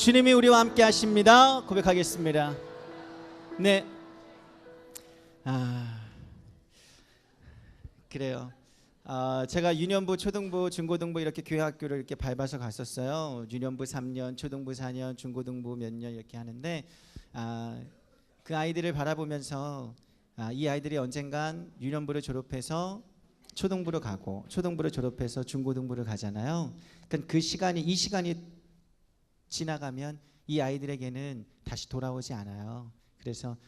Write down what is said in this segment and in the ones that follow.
주님이 우리와 함께 하십니다. 고백하겠습니다. 네. 그래요. 제가 유년부, 초등부, 중고등부 이렇게 교회 학교를 이렇게 밟아서 갔었어요. 유년부 3년, 초등부 4년, 중고등부 몇 년 이렇게 하는데 그 아이들을 바라보면서 이 아이들이 언젠간 유년부를 졸업해서 초등부로 가고 초등부를 졸업해서 중고등부를 가잖아요. 그러니까 이 시간이 지나가면 이 아이들에게는 다시 돌아오지 않아요. 그래서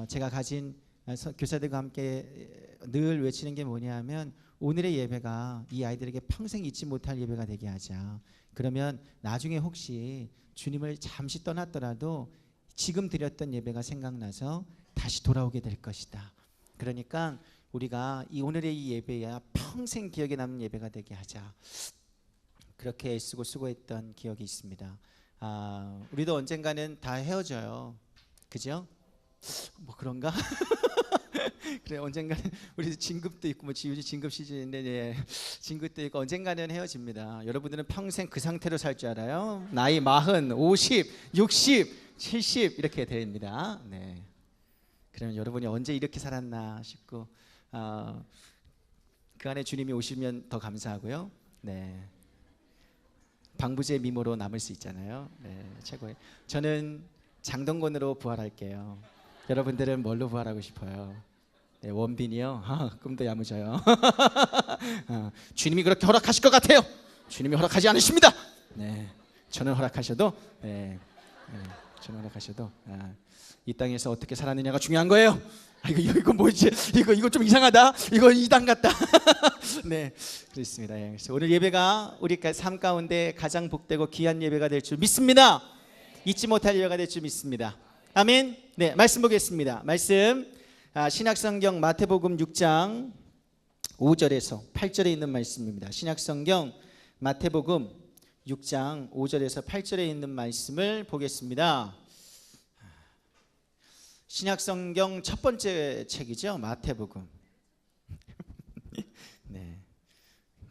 제가 가진 교사들과 함께 늘 외치는 게 뭐냐면 오늘의 예배가 이 아이들에게 평생 잊지 못할 예배가 되게 하자. 그러면 나중에 혹시 주님을 잠시 떠났더라도 지금 드렸던 예배가 생각나서 다시 돌아오게 될 것이다. 그러니까 우리가 오늘의 이 예배야 평생 기억에 남는 예배가 되게 하자. 그렇게 애쓰고 수고했던 기억이 있습니다. 우리도 언젠가는 다 헤어져요. 그죠? 뭐 그런가? 그래, 언젠가는 우리 진급도 있고 요즘 진급 시즌인데 진급도 있고 언젠가는 헤어집니다. 여러분들은 평생 그 상태로 살 줄 알아요? 나이 40, 50, 60, 70 이렇게 됩니다. 네. 그러면 여러분이 언제 이렇게 살았나 싶고 그 안에 주님이 오시면 더 감사하고요. 네. 방부제 미모로 남을 수 있잖아요. 네, 최고예요. 저는 장동건으로 부활할게요. 여러분들은 뭘로 부활하고 싶어요? 네, 원빈이요? 꿈도 야무져요. 주님이 그렇게 허락하실 것 같아요. 주님이 허락하지 않으십니다. 네, 저는 허락하셔도 저는 허락하셔도 이 땅에서 어떻게 살았느냐가 중요한 거예요. 이거 뭐지? 이거 좀 이상하다. 이거 이단 같다. 네, 그렇습니다. 그래서 오늘 예배가 우리 삶 가운데 가장 복되고 귀한 예배가 될 줄 믿습니다. 잊지 못할 예배가 될 줄 믿습니다. 아멘. 네, 말씀 보겠습니다. 말씀 신약성경 마태복음 6장 5절에서 8절에 있는 말씀입니다. 신약성경 마태복음 6장 5절에서 8절에 있는 말씀을 보겠습니다. 신약성경 첫 번째 책이죠. 마태복음. 네,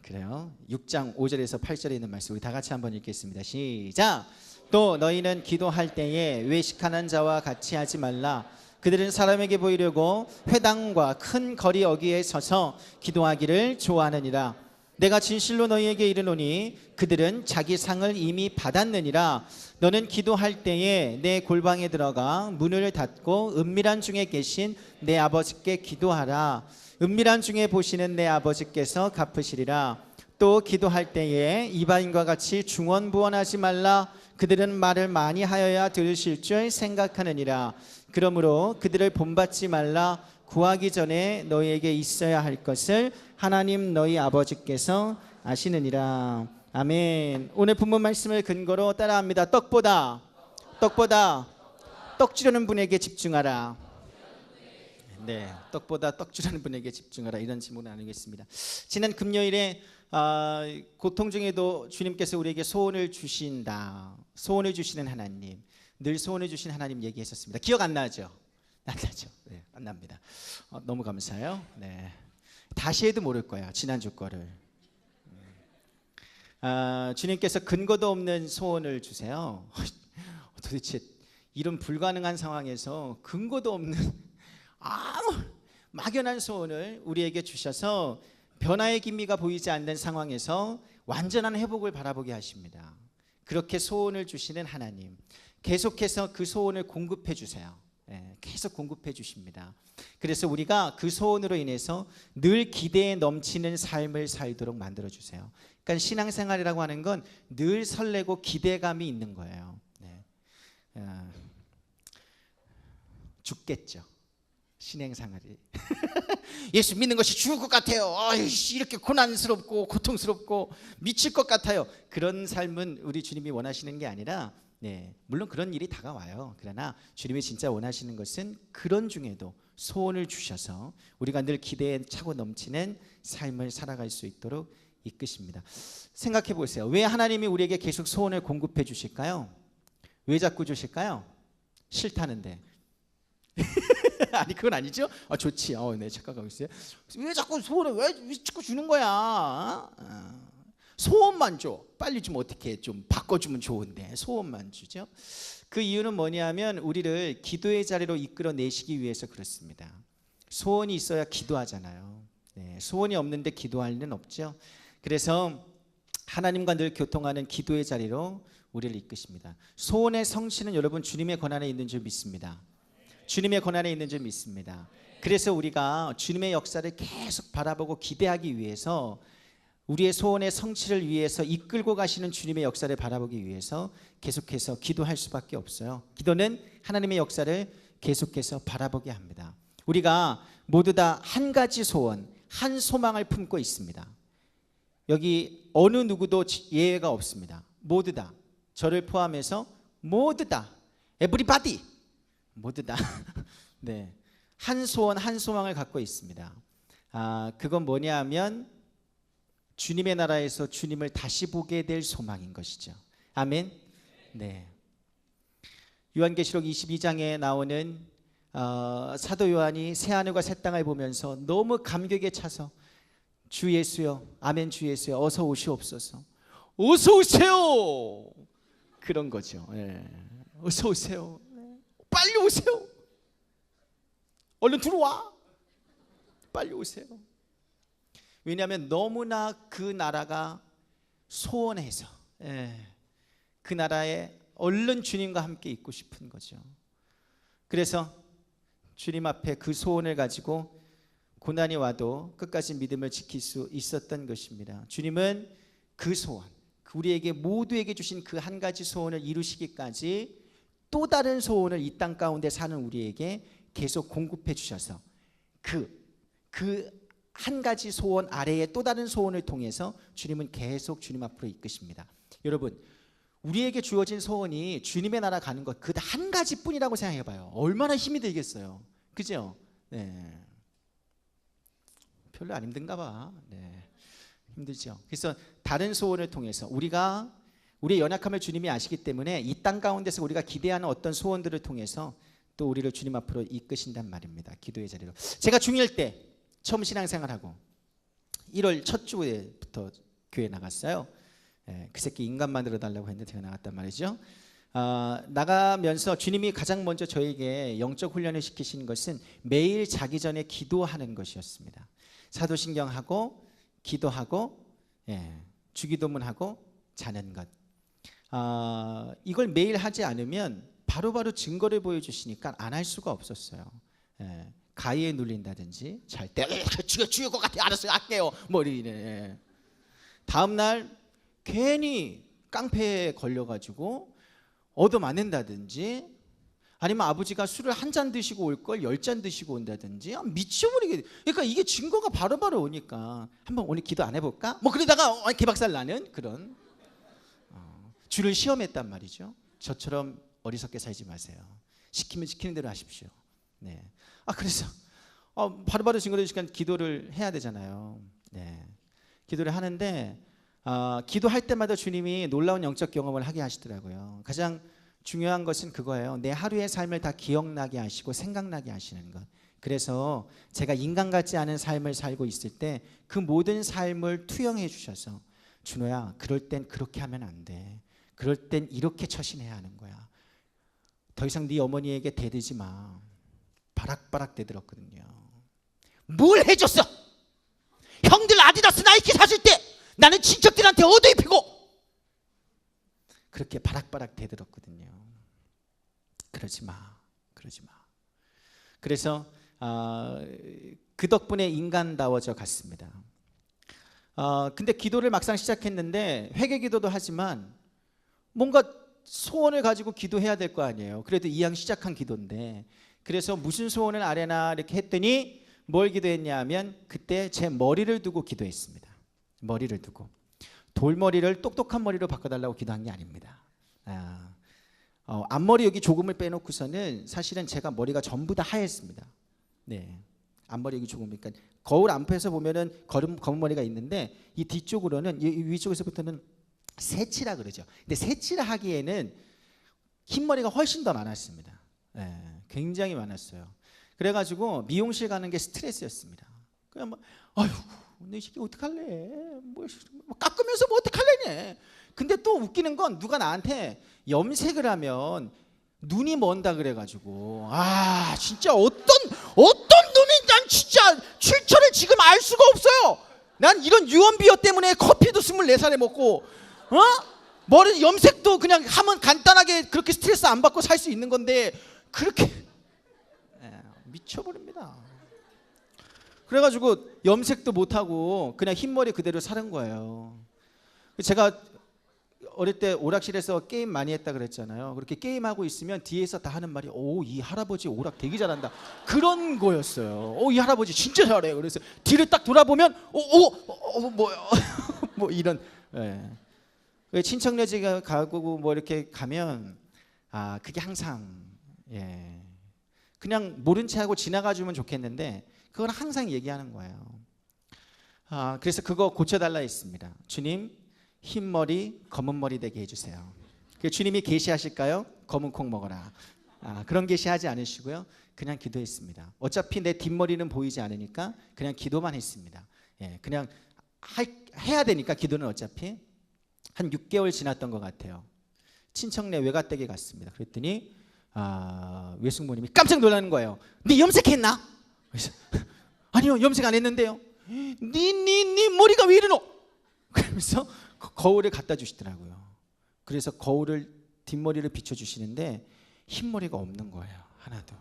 그래요. 6장 5절에서 8절에 있는 말씀 우리 다 같이 한번 읽겠습니다. 시작. 또 너희는 기도할 때에 외식하는 자와 같이 하지 말라. 그들은 사람에게 보이려고 회당과 큰 거리 어귀에 서서 기도하기를 좋아하느니라. 내가 진실로 너희에게 이르노니 그들은 자기 상을 이미 받았느니라. 너는 기도할 때에 내 골방에 들어가 문을 닫고 은밀한 중에 계신 내 아버지께 기도하라. 은밀한 중에 보시는 내 아버지께서 갚으시리라. 또 기도할 때에 이방인과 같이 중언부언하지 말라. 그들은 말을 많이 하여야 들으실 줄 생각하느니라. 그러므로 그들을 본받지 말라. 구하기 전에 너희에게 있어야 할 것을 하나님 너희 아버지께서 아시느니라. 아멘. 오늘 본문 말씀을 근거로 따라합니다. 떡보다 떡 주려는 분에게 집중하라. 네, 떡보다 떡 주려는 분에게 집중하라. 이런 질문을 나누겠습니다. 지난 금요일에 고통 중에도 주님께서 우리에게 소원을 주신다. 소원을 주시는 하나님, 늘 소원을 주신 하나님 얘기했었습니다. 기억 안 나죠? 안 나죠? 네, 안 납니다. 너무 감사해요. 네, 다시 해도 모를 거야. 지난주 거를. 주님께서 근거도 없는 소원을 주세요. 도대체 이런 불가능한 상황에서 근거도 없는 아무 막연한 소원을 우리에게 주셔서 변화의 기미가 보이지 않는 상황에서 완전한 회복을 바라보게 하십니다. 그렇게 소원을 주시는 하나님, 계속해서 그 소원을 공급해 주세요. 계속 공급해 주십니다. 그래서 우리가 그 소원으로 인해서 늘 기대에 넘치는 삶을 살도록 만들어 주세요. 그러니까 신앙생활이라고 하는 건 늘 설레고 기대감이 있는 거예요. 죽겠죠. 신앙생활이 예수 믿는 것이 죽을 것 같아요. 이렇게 고난스럽고 고통스럽고 미칠 것 같아요. 그런 삶은 우리 주님이 원하시는 게 아니라 물론 그런 일이 다가와요. 그러나 주님이 진짜 원하시는 것은 그런 중에도 소원을 주셔서 우리가 늘 기대에 차고 넘치는 삶을 살아갈 수 있도록 이끄십니다. 생각해 보세요. 왜 하나님이 우리에게 계속 소원을 공급해 주실까요? 왜 자꾸 주실까요? 싫다는데. 아니 그건 아니죠? 좋지. 네, 착각하고 있어요. 왜 자꾸 소원을 왜 자꾸 주는 거야? 소원만 줘. 빨리 좀 어떻게 좀 바꿔주면 좋은데 소원만 주죠. 그 이유는 뭐냐면 우리를 기도의 자리로 이끌어내시기 위해서 그렇습니다. 소원이 있어야 기도하잖아요. 네, 소원이 없는데 기도할 리는 없죠. 그래서 하나님과 늘 교통하는 기도의 자리로 우리를 이끄십니다. 소원의 성취는 여러분 주님의 권한에 있는 줄 믿습니다. 주님의 권한에 있는 줄 믿습니다. 그래서 우리가 주님의 역사를 계속 바라보고 기대하기 위해서 우리의 소원의 성취를 위해서 이끌고 가시는 주님의 역사를 바라보기 위해서 계속해서 기도할 수밖에 없어요. 기도는 하나님의 역사를 계속해서 바라보게 합니다. 우리가 모두 다 한 가지 소원, 한 소망을 품고 있습니다. 여기 어느 누구도 예외가 없습니다. 모두 다, 저를 포함해서 모두 다, everybody, 모두 다 네, 한 소원, 한 소망을 갖고 있습니다. 그건 뭐냐 하면 주님의 나라에서 주님을 다시 보게 될 소망인 것이죠. 아멘. 네. 요한계시록 22장에 나오는 사도 요한이 새하늘과 새 땅을 보면서 너무 감격에 차서 주 예수여, 아멘, 주 예수여, 어서 오시옵소서, 어서 오세요, 그런 거죠. 네. 어서 오세요, 빨리 오세요, 얼른 들어와, 빨리 오세요. 왜냐하면 너무나 그 나라가 소원해서 그 나라에 얼른 주님과 함께 있고 싶은 거죠. 그래서 주님 앞에 그 소원을 가지고 고난이 와도 끝까지 믿음을 지킬 수 있었던 것입니다. 주님은 그 소원, 우리에게 모두에게 주신 그 한 가지 소원을 이루시기까지 또 다른 소원을 이 땅 가운데 사는 우리에게 계속 공급해 주셔서 그 한 가지 소원 아래에 또 다른 소원을 통해서 주님은 계속 주님 앞으로 이끄십니다. 여러분, 우리에게 주어진 소원이 주님의 나라 가는 것 그 한 가지뿐이라고 생각해 봐요. 얼마나 힘이 들겠어요. 그죠? 네. 별로 안 힘든가 봐. 네. 힘들죠. 그래서 다른 소원을 통해서 우리의 연약함을 주님이 아시기 때문에 이 땅 가운데서 우리가 기대하는 어떤 소원들을 통해서 또 우리를 주님 앞으로 이끄신단 말입니다. 기도의 자리로. 제가 중1 때 처음 신앙생활하고 1월 첫 주에부터 교회 나갔어요. 그 새끼 인간 만들어 달라고 했는데 제가 나갔단 말이죠. 나가면서 주님이 가장 먼저 저에게 영적 훈련을 시키신 것은 매일 자기 전에 기도하는 것이었습니다. 사도신경하고 기도하고 주기도문하고 자는 것. 이걸 매일 하지 않으면 바로바로 증거를 보여주시니까 안 할 수가 없었어요. 가위에 눌린다든지 잘 때 죽을 것 같아, 알았어요, 할게요, 머리는. 다음날 괜히 깡패에 걸려가지고 얻어맞는다든지, 아니면 아버지가 술을 한 잔 드시고 올 걸 10잔 드시고 온다든지, 미쳐버리게. 그러니까 이게 증거가 바로바로 오니까 한번 오늘 기도 안 해볼까? 뭐 그러다가 개박살 나는 그런 주를 시험했단 말이죠. 저처럼 어리석게 살지 마세요. 시키면 시키는 대로 하십시오. 네. 그래서 바로바로 증거를 주시니까 기도를 해야 되잖아요. 네. 기도를 하는데 기도할 때마다 주님이 놀라운 영적 경험을 하게 하시더라고요. 가장 중요한 것은 그거예요. 내 하루의 삶을 다 기억나게 하시고 생각나게 하시는 것. 그래서 제가 인간 같지 않은 삶을 살고 있을 때 그 모든 삶을 투영해 주셔서, 준호야, 그럴 땐 그렇게 하면 안 돼. 그럴 땐 이렇게 처신해야 하는 거야. 더 이상 네 어머니에게 대들지 마. 바락바락 대들었거든요. 뭘 해줬어? 형들 아디다스 나이키 사줄 때 나는 친척들한테 얻어 입히고, 그렇게 바락바락 대들었거든요. 그러지 마, 그러지 마. 그래서 그 덕분에 인간다워져 갔습니다. 근데 기도를 막상 시작했는데 회개 기도도 하지만 뭔가 소원을 가지고 기도해야 될 거 아니에요. 그래도 이왕 시작한 기도인데, 그래서 무슨 소원을 아뢰나 이렇게 했더니 뭘 기도했냐 하면 그때 제 머리를 두고 기도했습니다. 머리를 두고. 돌머리를 똑똑한 머리로 바꿔달라고 기도한 게 아닙니다. 앞머리 여기 조금을 빼놓고서는 사실은 제가 머리가 전부 다 하였습니다. 네, 앞머리 여기 조금, 그러니까 거울 앞에서 보면은 검은 머리가 있는데 이 뒤쪽으로는, 이 위쪽에서부터는 새치라 그러죠. 근데 새치라 하기에는 흰머리가 훨씬 더 많았습니다. 네, 굉장히 많았어요. 그래가지고 미용실 가는 게 스트레스였습니다. 그냥 막 아유 너 이 새끼 어떡할래? 뭐 깎으면서 뭐 어떡할래냐? 근데 또 웃기는 건 누가 나한테 염색을 하면 눈이 먼다 그래가지고 진짜 어떤 놈이 난 진짜 출처를 지금 알 수가 없어요. 난 이런 유언비어 때문에 커피도 24살에 먹고 머리 염색도 그냥 하면 간단하게 그렇게 스트레스 안 받고 살 수 있는 건데 그렇게 미쳐버립니다. 그래가지고 염색도 못하고 그냥 흰머리 그대로 사는 거예요. 제가 어릴 때 오락실에서 게임 많이 했다 그랬잖아요. 그렇게 게임하고 있으면 뒤에서 다 하는 말이 이 할아버지 오락 되게 잘한다 그런 거였어요. 이 할아버지 진짜 잘해. 그래서 뒤를 딱 돌아보면 뭐야 뭐 이런. 친척네 집에 가고 뭐 이렇게 가면 그게 항상 그냥 모른 채 하고 지나가 주면 좋겠는데 그건 항상 얘기하는 거예요. 그래서 그거 고쳐달라 했습니다. 주님, 흰 머리 검은 머리 되게 해주세요. 주님이 계시하실까요? 검은 콩 먹어라. 그런 계시하지 않으시고요. 그냥 기도했습니다. 어차피 내 뒷머리는 보이지 않으니까 그냥 기도만 했습니다. 그냥 해야 되니까 기도는 어차피. 한 6개월 지났던 것 같아요. 친척네 외가댁에 갔습니다. 그랬더니 외숙모님이 깜짝 놀라는 거예요. 네 염색했나? 그래서 아니요, 염색 안 했는데요. 네 머리가 왜 이러노? 그러면서 거울을 갖다 주시더라고요. 그래서 거울을 뒷머리를 비춰주시는데 흰머리가 없는 거예요. 하나도.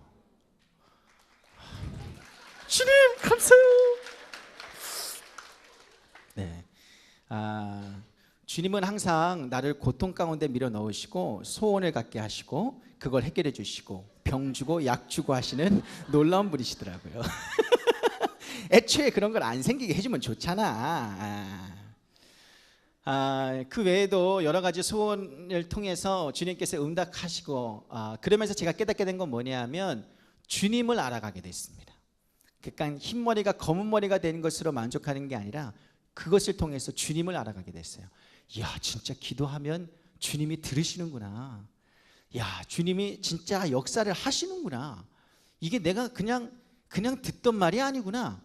주님 감사해요. 네. 주님은 항상 나를 고통 가운데 밀어 넣으시고 소원을 갖게 하시고 그걸 해결해 주시고 병 주고 약 주고 하시는 놀라운 분이시더라고요. 애초에 그런 걸 안 생기게 해주면 좋잖아. 그 외에도 여러 가지 소원을 통해서 주님께서 응답하시고 그러면서 제가 깨닫게 된 건 뭐냐면 주님을 알아가게 됐습니다. 그러니까 흰머리가 검은 머리가 되는 것으로 만족하는 게 아니라 그것을 통해서 주님을 알아가게 됐어요. 진짜 기도하면 주님이 들으시는구나. 주님이 진짜 역사를 하시는구나. 이게 내가 그냥 듣던 말이 아니구나.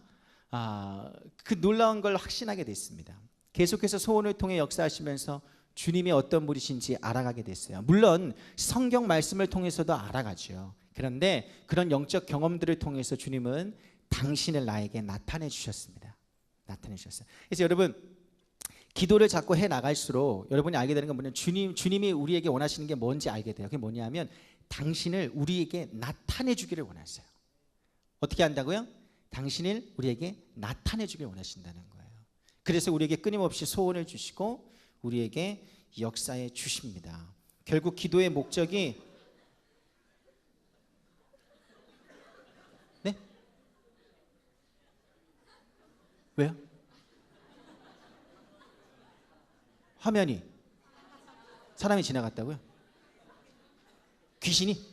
그 놀라운 걸 확신하게 됐습니다. 계속해서 소원을 통해 역사하시면서 주님이 어떤 분이신지 알아가게 됐어요. 물론 성경 말씀을 통해서도 알아가죠. 그런데 그런 영적 경험들을 통해서 주님은 당신을 나에게 나타내 주셨습니다. 나타내 주셨어요. 그래서 여러분 기도를 자꾸 해 나갈수록 여러분이 알게 되는 건 뭐냐면 주님이 우리에게 원하시는 게 뭔지 알게 돼요. 그게 뭐냐면 당신을 우리에게 나타내 주기를 원하세요. 어떻게 한다고요? 당신을 우리에게 나타내 주기를 원하신다는 거예요. 그래서 우리에게 끊임없이 소원을 주시고 우리에게 역사해 주십니다. 결국 기도의 목적이 네? 왜요? 화면이 사람이 지나갔다고요? 귀신이?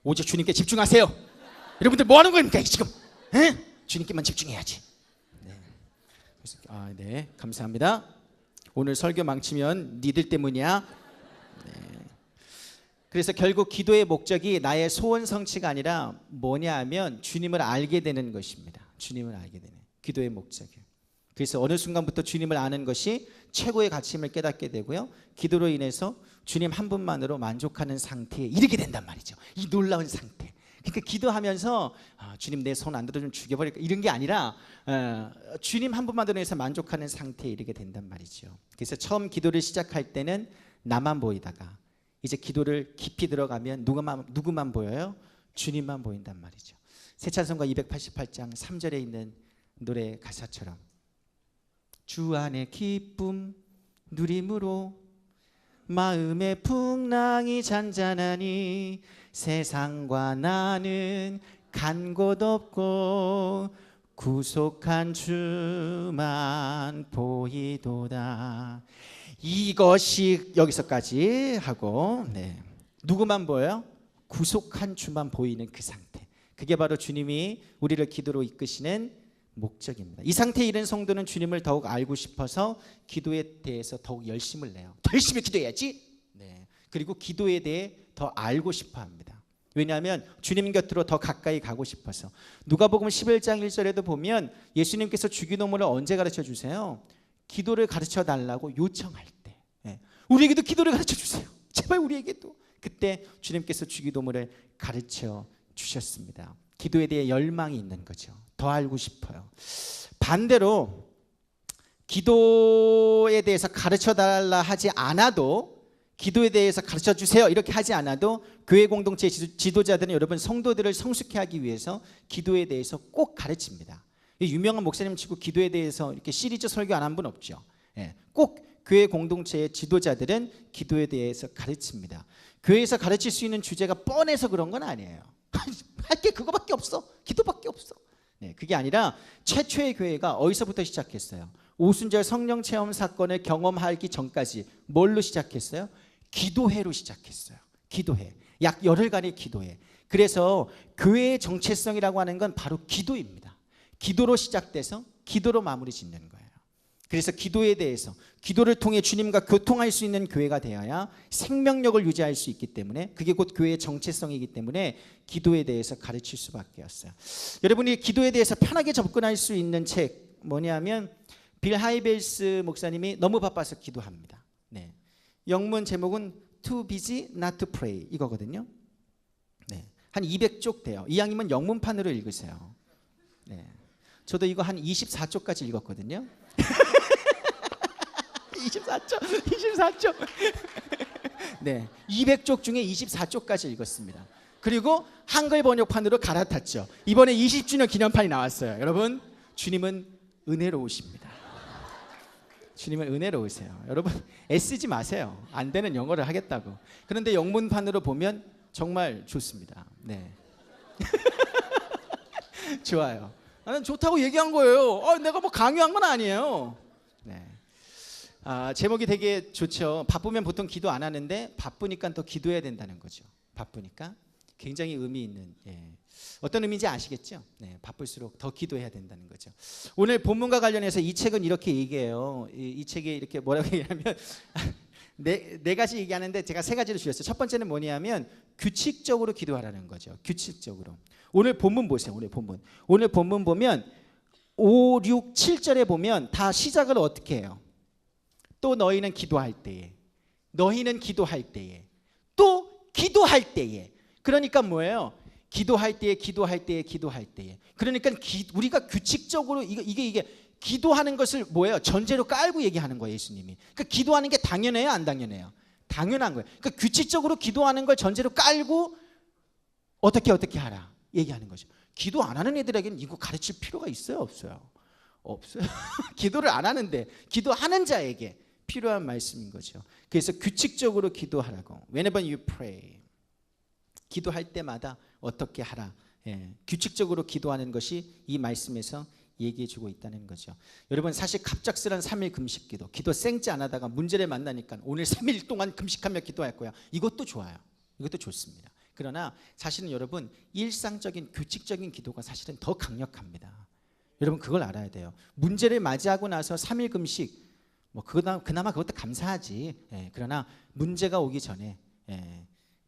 오직 주님께 집중하세요. 여러분들 뭐 하는 겁니까 지금? 주님께만 집중해야지. 네, 감사합니다. 오늘 설교 망치면 니들 때문이야. 그래서 결국 기도의 목적이 나의 소원 성취가 아니라 뭐냐 하면 주님을 알게 되는 것입니다. 주님을 알게 되는 기도의 목적이에요. 그래서 어느 순간부터 주님을 아는 것이 최고의 가치임을 깨닫게 되고요. 기도로 인해서 주님 한 분만으로 만족하는 상태에 이르게 된단 말이죠. 이 놀라운 상태. 그러니까 기도하면서 주님 내 손 안 들어주면 죽여버릴까 이런 게 아니라 주님 한 분만으로 해서 만족하는 상태에 이르게 된단 말이죠. 그래서 처음 기도를 시작할 때는 나만 보이다가 이제 기도를 깊이 들어가면 누구만 보여요? 주님만 보인단 말이죠. 새찬송가 288장 3절에 있는 노래 가사처럼 주 안의 기쁨 누림으로 마음의 풍랑이 잔잔하니 세상과 나는 간 곳 없고 구속한 주만 보이도다. 이것이 여기서까지 하고 누구만 보여요? 구속한 주만 보이는 그 상태. 그게 바로 주님이 우리를 기도로 이끄시는 목적입니다. 이 상태에 이른 성도는 주님을 더욱 알고 싶어서 기도에 대해서 더욱 열심을 내요. 더 열심히 기도해야지. 그리고 기도에 대해 더 알고 싶어 합니다. 왜냐하면 주님 곁으로 더 가까이 가고 싶어서. 누가복음 11장 1절에도 보면 예수님께서 주기도문을 언제 가르쳐 주세요? 기도를 가르쳐 달라고 요청할 때. 우리에게도 기도를 가르쳐 주세요. 제발 우리에게도. 그때 주님께서 주기도문을 가르쳐 주셨습니다. 기도에 대해 열망이 있는 거죠. 더 알고 싶어요. 반대로 기도에 대해서 가르쳐 달라 하지 않아도, 기도에 대해서 가르쳐 주세요 이렇게 하지 않아도 교회 공동체 지도자들은 여러분 성도들을 성숙해 하기 위해서 기도에 대해서 꼭 가르칩니다. 유명한 목사님 치고 기도에 대해서 이렇게 시리즈 설교 안 한 분 없죠. 꼭 교회 공동체의 지도자들은 기도에 대해서 가르칩니다. 교회에서 가르칠 수 있는 주제가 뻔해서 그런 건 아니에요. 할 게 그거밖에 없어. 기도밖에 없어. 그게 아니라 최초의 교회가 어디서부터 시작했어요? 오순절 성령 체험 사건을 경험하기 전까지 뭘로 시작했어요? 기도회로 시작했어요. 기도회. 약 열흘간의 기도회. 그래서 교회의 정체성이라고 하는 건 바로 기도입니다. 기도로 시작돼서 기도로 마무리 짓는 거예요. 그래서 기도에 대해서, 기도를 통해 주님과 교통할 수 있는 교회가 되어야 생명력을 유지할 수 있기 때문에, 그게 곧 교회의 정체성이기 때문에 기도에 대해서 가르칠 수밖에 없어요. 여러분이 기도에 대해서 편하게 접근할 수 있는 책 뭐냐면 빌 하이벨스 목사님이 너무 바빠서 기도합니다. 영문 제목은 Too Busy Not to Pray 이거거든요. 한 200쪽 돼요. 이왕이면 영문판으로 읽으세요. 저도 이거 한 24쪽까지 읽었거든요. 24쪽. 200쪽 중에 24쪽까지 읽었습니다. 그리고 한글 번역판으로 갈아탔죠. 이번에 20주년 기념판이 나왔어요. 여러분, 주님은 은혜로우십니다. 주님은 은혜로우세요. 여러분, 애쓰지 마세요. 안 되는 영어를 하겠다고. 그런데 영문판으로 보면 정말 좋습니다. 좋아요. 나는 좋다고 얘기한 거예요. 내가 뭐 강요한 건 아니에요. 제목이 되게 좋죠. 바쁘면 보통 기도 안 하는데 바쁘니까 더 기도해야 된다는 거죠. 바쁘니까 굉장히 의미 있는, 어떤 의미인지 아시겠죠? 바쁠수록 더 기도해야 된다는 거죠. 오늘 본문과 관련해서 이 책은 이렇게 얘기해요. 이 책에 이렇게 뭐라고 얘기하면 네 가지 얘기하는데 제가 세 가지를 줄였어요. 첫 번째는 뭐냐면 규칙적으로 기도하라는 거죠. 규칙적으로. 오늘 본문 보세요. 오늘 본문 보면 5, 6, 7절에 보면 다 시작을 어떻게 해요? 또 너희는 기도할 때에, 너희는 기도할 때에, 또 기도할 때에. 그러니까 뭐예요? 기도할 때에, 기도할 때에, 기도할 때에. 그러니까 우리가 규칙적으로 이게 기도하는 것을 뭐예요? 전제로 깔고 얘기하는 거예요, 예수님이. 그러니까 기도하는 게 당연해요, 안 당연해요? 당연한 거예요. 그러니까 규칙적으로 기도하는 걸 전제로 깔고 어떻게 하라 얘기하는 거죠. 기도 안 하는 애들에게는 이거 가르칠 필요가 있어요, 없어요? 없어요. 기도를 안 하는데 기도하는 자에게 필요한 말씀인 거죠. 그래서 규칙적으로 기도하라고. Whenever you pray, 기도할 때마다 어떻게 하라. 규칙적으로 기도하는 것이 이 말씀에서 얘기해주고 있다는 거죠. 여러분, 사실 갑작스런 3일 금식기도, 기도 생지 안 하다가 문제를 만나니까 오늘 3일 동안 금식하며 기도할 거야. 이것도 좋아요. 이것도 좋습니다. 그러나 사실은 여러분, 일상적인 규칙적인 기도가 사실은 더 강력합니다. 여러분, 그걸 알아야 돼요. 문제를 맞이하고 나서 3일 금식, 그나마 그것도 감사하지. 그러나 문제가 오기 전에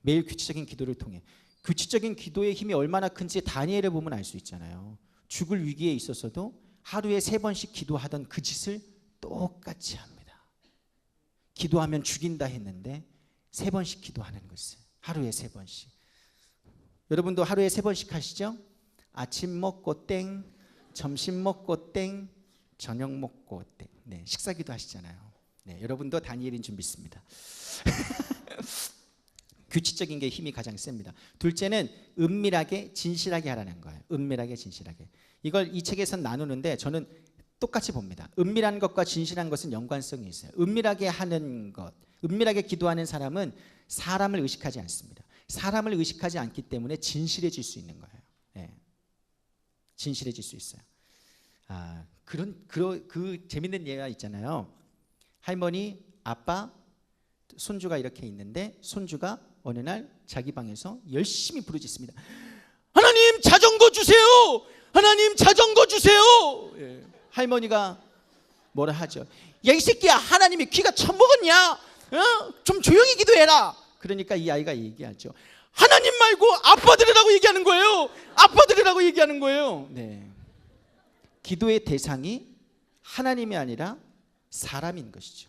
매일 규칙적인 기도를 통해, 규칙적인 기도의 힘이 얼마나 큰지 다니엘을 보면 알 수 있잖아요. 죽을 위기에 있어서도 하루에 3번씩 기도하던 그 짓을 똑같이 합니다. 기도하면 죽인다 했는데 3번씩 기도하는 것을, 하루에 3번씩. 여러분도 하루에 3번씩 하시죠? 아침 먹고 땡, 점심 먹고 땡, 저녁 먹고 땡. 식사기도 하시잖아요. 여러분도 다니엘인 줄 믿습니다. 규칙적인 게 힘이 가장 셉니다. 둘째는 은밀하게 진실하게 하라는 거예요. 은밀하게 진실하게. 이걸 이 책에서 나누는데 저는 똑같이 봅니다. 은밀한 것과 진실한 것은 연관성이 있어요. 은밀하게 하는 것, 은밀하게 기도하는 사람은 사람을 의식하지 않습니다. 사람을 의식하지 않기 때문에 진실해질 수 있는 거예요. 진실해질 수 있어요. 그 재밌는 예가 있잖아요. 할머니, 아빠, 손주가 이렇게 있는데 손주가 어느 날 자기 방에서 열심히 부르짖습니다. 하나님, 자전거 주세요. 하나님, 자전거 주세요. 할머니가 뭐라 하죠? 야, 이 새끼야, 하나님이 귀가 처먹었냐? 좀 조용히 기도해라. 그러니까 이 아이가 얘기하죠. 하나님 말고 아빠들이라고 얘기하는 거예요. 아빠들이라고 얘기하는 거예요. 네. 기도의 대상이 하나님이 아니라 사람인 것이죠.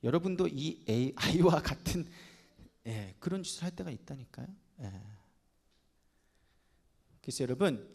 여러분도 이 아이와 같은 그런 짓을 할 때가 있다니까요. 그래서 여러분,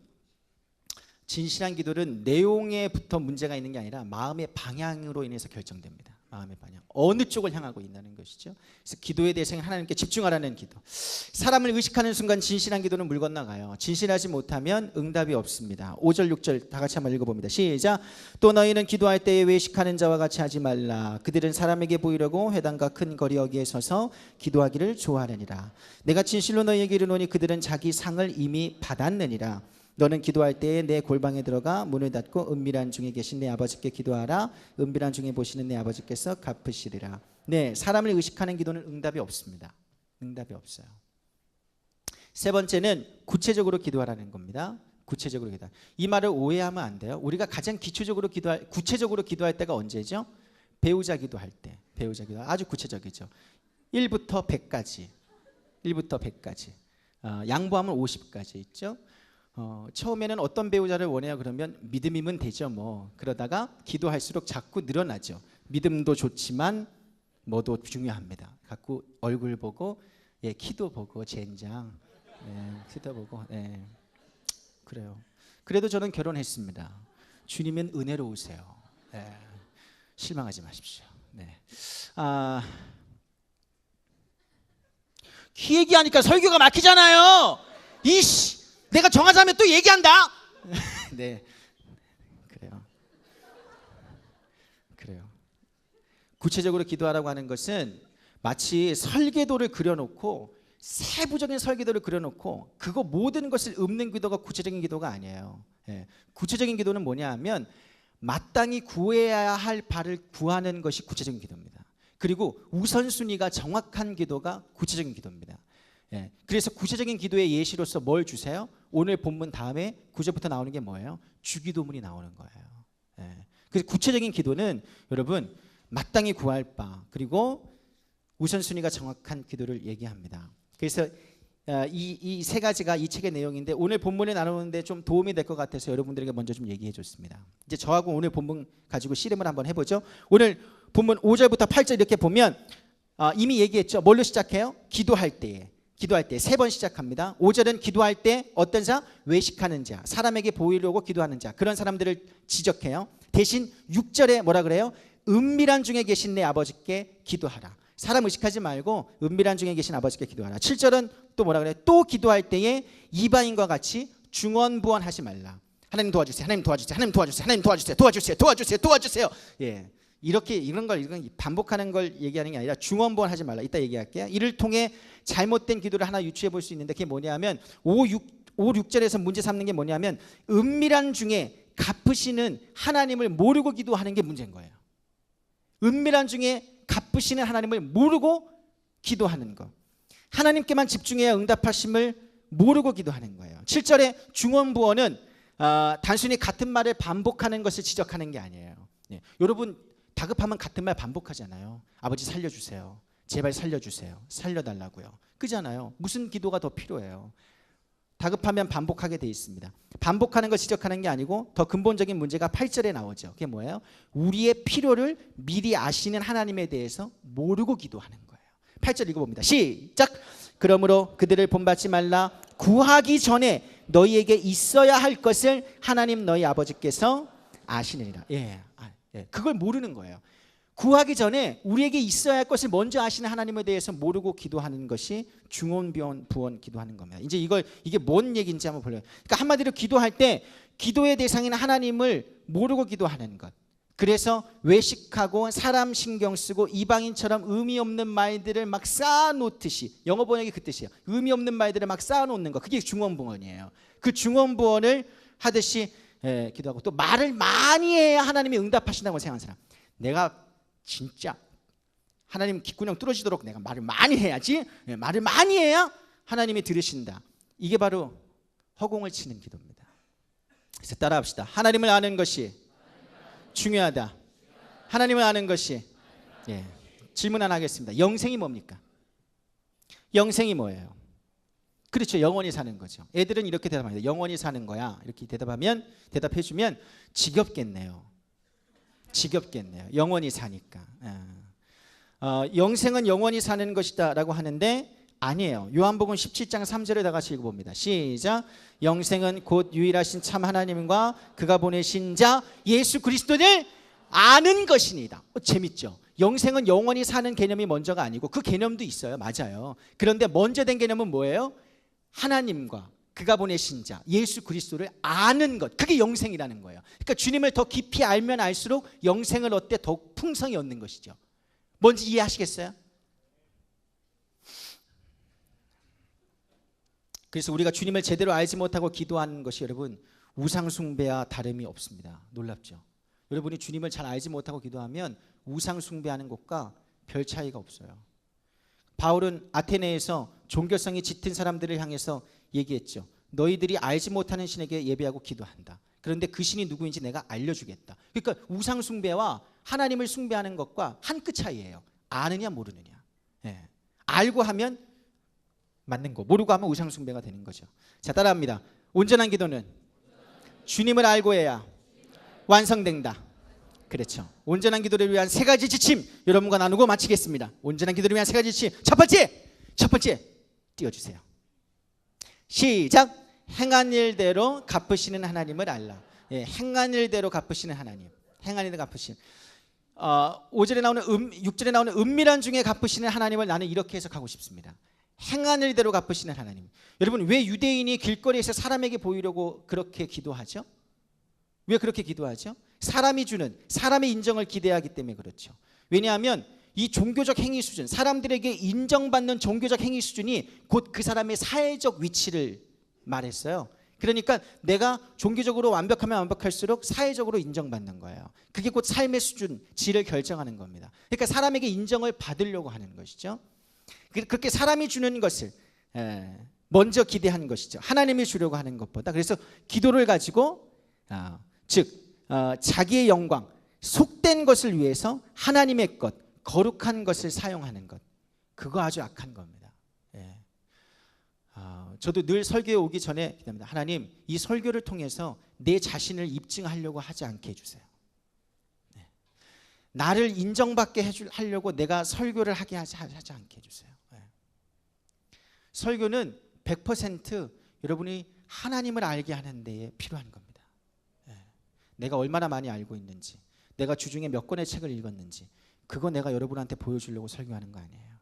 진실한 기도는 내용에부터 문제가 있는 게 아니라 마음의 방향으로 인해서 결정됩니다. 마음의 방향, 어느 쪽을 향하고 있다는 것이죠. 그래서 기도의 대상이 하나님께 집중하라는 기도. 사람을 의식하는 순간 진실한 기도는 물 건너가요. 진실하지 못하면 응답이 없습니다. 5절 6절 다 같이 한번 읽어봅니다. 시작. 또 너희는 기도할 때에 외식하는 자와 같이 하지 말라. 그들은 사람에게 보이려고 회당과 큰 거리 여기에 서서 기도하기를 좋아하느니라. 내가 진실로 너희에게 이르노니 그들은 자기 상을 이미 받았느니라. 너는 기도할 때에 내 골방에 들어가 문을 닫고 은밀한 중에 계신 내 아버지께 기도하라. 은밀한 중에 보시는 내 아버지께서 갚으시리라. 네, 사람을 의식하는 기도는 응답이 없습니다. 응답이 없어요. 세 번째는 구체적으로 기도하라는 겁니다. 구체적으로 기도. 이 말을 오해하면 안 돼요. 우리가 가장 구체적으로 기도할 때가 언제죠? 배우자 기도할 때. 배우자 기도 아주 구체적이죠. 1부터 100까지. 1부터 100까지. 양보하면 50까지 있죠. 처음에는 어떤 배우자를 원해요? 그러면 믿음이면 되죠. 뭐 그러다가 기도할수록 자꾸 늘어나죠. 믿음도 좋지만 뭐도 중요합니다. 자꾸 얼굴 보고 키도 보고 젠장 키도 보고 그래요. 그래도 저는 결혼했습니다. 주님은 은혜로우세요. 실망하지 마십시오. 키 얘기하니까 설교가 막히잖아요. 이씨, 내가 정하자면 또 얘기한다. 네, 그래요. 구체적으로 기도하라고 하는 것은 마치 설계도를 그려놓고 세부적인 설계도를 그려놓고 그거 모든 것을 읊는 기도가 구체적인 기도가 아니에요. 구체적인 기도는 뭐냐 하면 마땅히 구해야 할 바를 구하는 것이 구체적인 기도입니다. 그리고 우선순위가 정확한 기도가 구체적인 기도입니다. 그래서 구체적인 기도의 예시로서 뭘 주세요? 오늘 본문 다음에 9절부터 나오는 게 뭐예요? 주기도문이 나오는 거예요. 그래서 구체적인 기도는 여러분 마땅히 구할 바 그리고 우선순위가 정확한 기도를 얘기합니다. 그래서 이 세 가지가 이 책의 내용인데 오늘 본문에 나누는데 좀 도움이 될 것 같아서 여러분들에게 먼저 좀 얘기해 줬습니다. 이제 저하고 오늘 본문 가지고 씨름을 한번 해보죠. 오늘 본문 5절부터 8절 이렇게 보면 이미 얘기했죠. 뭘로 시작해요? 기도할 때에 세 번 시작합니다. 5절은 기도할 때 어떤 자? 외식하는 자, 사람에게 보이려고 기도하는 자, 그런 사람들을 지적해요. 대신 6절에 뭐라 그래요? 은밀한 중에 계신 내 아버지께 기도하라. 사람 의식하지 말고 은밀한 중에 계신 아버지께 기도하라. 7절은 또 뭐라 그래요? 또 기도할 때에 이방인과 같이 중언부언하지 말라. 하나님 도와주세요. 하나님 도와주세요. 하나님 도와주세요. 하나님 도와주세요. 도와주세요. 이렇게 이런 걸 반복하는 걸 얘기하는 게 아니라 중언부언하지 말라. 이따 얘기할게요. 이를 통해 잘못된 기도를 하나 유추해 볼 수 있는데 그게 뭐냐면 5, 6절에서 문제 삼는 게 뭐냐면 은밀한 중에 갚으시는 하나님을 모르고 기도하는 게 문제인 거예요. 은밀한 중에 갚으시는 하나님을 모르고 기도하는 것. 하나님께만 집중해야 응답하심을 모르고 기도하는 거예요. 7절에 중언부언은 단순히 같은 말을 반복하는 것을 지적하는 게 아니에요. 여러분 다급하면 같은 말 반복하잖아요. 아버지 살려주세요. 제발 살려주세요. 살려달라고요. 그잖아요. 무슨 기도가 더 필요해요? 다급하면 반복하게 돼 있습니다. 반복하는 걸 지적하는 게 아니고 더 근본적인 문제가 8절에 나오죠. 그게 뭐예요? 우리의 필요를 미리 아시는 하나님에 대해서 모르고 기도하는 거예요. 8절 읽어봅니다. 시작. 그러므로 그들을 본받지 말라. 구하기 전에 너희에게 있어야 할 것을 하나님 너희 아버지께서 아시느니라. 그걸 모르는 거예요. 구하기 전에 우리에게 있어야 할 것을 먼저 아시는 하나님에 대해서 모르고 기도하는 것이 중언부언 기도하는 겁니다. 이제 이게 뭔 얘기인지 한번 볼래요. 그러니까 한마디로 기도할 때 기도의 대상인 하나님을 모르고 기도하는 것. 그래서 외식하고 사람 신경 쓰고 이방인처럼 의미 없는 말들을 막 쌓아놓듯이, 영어 번역이 그 뜻이에요. 의미 없는 말들을 막 쌓아놓는 것. 그게 중언부언이에요. 그 중언부언을 하듯이 기도하고 또 말을 많이 해야 하나님이 응답하신다고 생각하는 사람. 내가 진짜 하나님 귓구녕 뚫어지도록 내가 말을 많이 해야지. 말을 많이 해야 하나님이 들으신다. 이게 바로 허공을 치는 기도입니다. 그래서 따라합시다. 하나님을 아는 것이 중요하다. 하나님을 아는 것이 질문 하나 하겠습니다. 영생이 뭡니까? 영생이 뭐예요? 그렇죠. 영원히 사는 거죠. 애들은 이렇게 대답합니다. 영원히 사는 거야. 이렇게 대답해주면 지겹겠네요. 영원히 사니까. 영생은 영원히 사는 것이다 라고 하는데 아니에요. 요한복음 17장 3절에 다 같이 읽어봅니다. 시작. 영생은 곧 유일하신 참 하나님과 그가 보내신 자 예수 그리스도를 아는 것이니이다. 재밌죠. 영생은 영원히 사는 개념이 먼저가 아니고 그 개념도 있어요. 맞아요. 그런데 먼저 된 개념은 뭐예요? 하나님과 그가 보내신 자 예수 그리스도를 아는 것, 그게 영생이라는 거예요. 그러니까 주님을 더 깊이 알면 알수록 영생을 어때? 더욱 풍성히 얻는 것이죠. 뭔지 이해하시겠어요? 그래서 우리가 주님을 제대로 알지 못하고 기도하는 것이 여러분 우상 숭배와 다름이 없습니다. 놀랍죠? 여러분이 주님을 잘 알지 못하고 기도하면 우상 숭배하는 것과 별 차이가 없어요. 바울은 아테네에서 종교성이 짙은 사람들을 향해서 얘기했죠. 너희들이 알지 못하는 신에게 예배하고 기도한다. 그런데 그 신이 누구인지 내가 알려주겠다. 그러니까 우상 숭배와 하나님을 숭배하는 것과 한 끗 차이예요. 아느냐 모르느냐. 알고 하면 맞는 거, 모르고 하면 우상 숭배가 되는 거죠. 자, 따라합니다. 온전한 기도는 주님을 알고 해야 완성된다. 그렇죠. 온전한 기도를 위한 세 가지 지침 여러분과 나누고 마치겠습니다. 온전한 기도를 위한 세 가지 지침. 첫 번째 띄워주세요. 시작. 행한 일대로 갚으시는 하나님을 알라. 행한 일대로 갚으시는 하나님. 행한 일대로 갚으시는. 6절에 나오는 은밀한 중에 갚으시는 하나님을 나는 이렇게 해석하고 싶습니다. 행한 일대로 갚으시는 하나님. 여러분, 왜 유대인이 길거리에서 사람에게 보이려고 그렇게 기도하죠? 왜 그렇게 기도하죠? 사람이 주는, 사람의 인정을 기대하기 때문에 그렇죠. 왜냐하면 이 종교적 행위 수준, 사람들에게 인정받는 종교적 행위 수준이 곧 그 사람의 사회적 위치를 말했어요. 그러니까 내가 종교적으로 완벽하면 완벽할수록 사회적으로 인정받는 거예요. 그게 곧 삶의 수준, 질을 결정하는 겁니다. 그러니까 사람에게 인정을 받으려고 하는 것이죠. 그렇게 사람이 주는 것을 먼저 기대하는 것이죠. 하나님이 주려고 하는 것보다. 그래서 기도를 가지고 자기의 영광, 속된 것을 위해서 하나님의 것, 거룩한 것을 사용하는 것, 그거 아주 악한 겁니다. 저도 늘 설교에 오기 전에 기도합니다. 하나님, 이 설교를 통해서 내 자신을 입증하려고 하지 않게 해주세요. 나를 인정받게 하려고 내가 설교를 하게 하지 않게 해주세요. 설교는 100% 여러분이 하나님을 알게 하는 데에 필요한 겁니다. 내가 얼마나 많이 알고 있는지, 내가 주중에 몇 권의 책을 읽었는지, 그거 내가 여러분한테 보여주려고 설교하는 거 아니에요.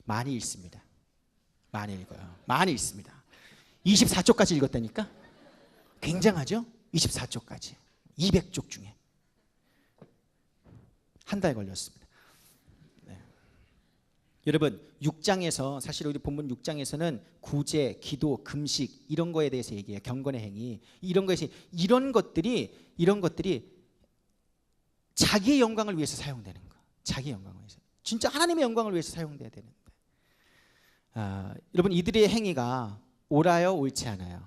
많이 읽습니다. 많이 읽어요. 많이 읽습니다. 24쪽까지 읽었다니까? 굉장하죠? 24쪽까지. 200쪽 중에. 한 달 걸렸습니다. 여러분, 6장에서 사실 우리 본문 6장에서는 구제, 기도, 금식 이런 거에 대해서 얘기해요. 경건의 행위. 이런 것들이 자기의 영광을 위해서 사용되는 거. 자기의 영광을 위해서. 진짜 하나님의 영광을 위해서 사용돼야 되는데. 여러분, 이들의 행위가 옳아요, 옳지 않아요?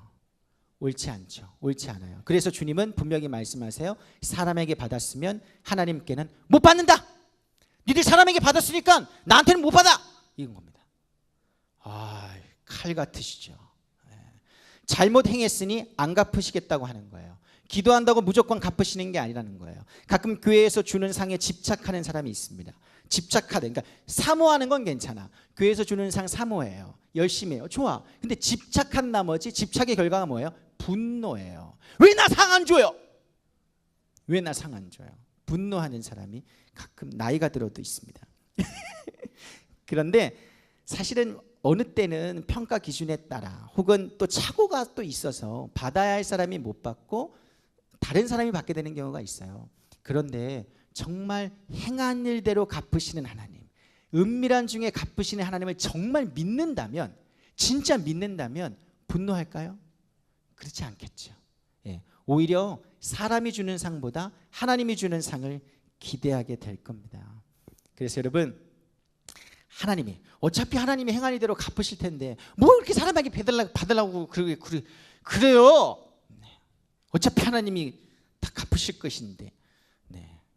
옳지 않죠. 옳지 않아요. 그래서 주님은 분명히 말씀하세요. 사람에게 받았으면 하나님께는 못 받는다. 니들 사람에게 받았으니까 나한테는 못 받아. 이건 겁니다. 칼 같으시죠. 잘못 행했으니 안 갚으시겠다고 하는 거예요. 기도한다고 무조건 갚으시는 게 아니라는 거예요. 가끔 교회에서 주는 상에 집착하는 사람이 있습니다. 그러니까 사모하는 건 괜찮아. 교회에서 주는 상 사모해요. 열심히 해요. 좋아. 근데 집착한 나머지 집착의 결과가 뭐예요? 분노예요. 왜 나 상 안 줘요? 왜 나 상 안 줘요? 분노하는 사람이 가끔 나이가 들어도 있습니다. 그런데 사실은 어느 때는 평가 기준에 따라 혹은 또 착오가 또 있어서 받아야 할 사람이 못 받고 다른 사람이 받게 되는 경우가 있어요. 그런데 정말 행한 일대로 갚으시는 하나님, 은밀한 중에 갚으시는 하나님을 정말 믿는다면, 진짜 믿는다면 분노할까요? 그렇지 않겠죠. 오히려 사람이 주는 상보다 하나님이 주는 상을 기대하게 될 겁니다. 그래서 여러분, 하나님이 어차피 하나님이 행한 일대로 갚으실 텐데 뭐 이렇게 사람에게 받으려고 그래요. 어차피 하나님이 다 갚으실 것인데.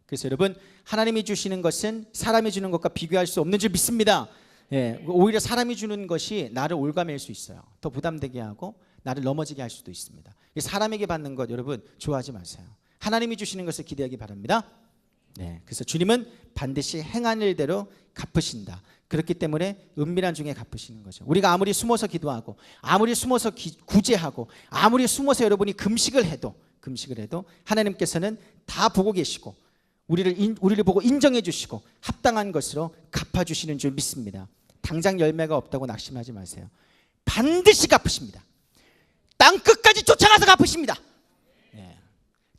그래서 여러분, 하나님이 주시는 것은 사람이 주는 것과 비교할 수 없는 줄 믿습니다. 예, 오히려 사람이 주는 것이 나를 올가맬 수 있어요. 더 부담되게 하고 나를 넘어지게 할 수도 있습니다. 사람에게 받는 것 여러분 좋아하지 마세요. 하나님이 주시는 것을 기대하기 바랍니다. 네, 그래서 주님은 반드시 행한 일대로 갚으신다. 그렇기 때문에 은밀한 중에 갚으시는 거죠. 우리가 아무리 숨어서 기도하고 아무리 숨어서 구제하고 아무리 숨어서 여러분이 금식을 해도 하나님께서는 다 보고 계시고 우리를 보고 인정해 주시고 합당한 것으로 갚아주시는 줄 믿습니다. 당장 열매가 없다고 낙심하지 마세요. 반드시 갚으십니다. 땅끝까지 쫓아가서 갚으십니다. 네.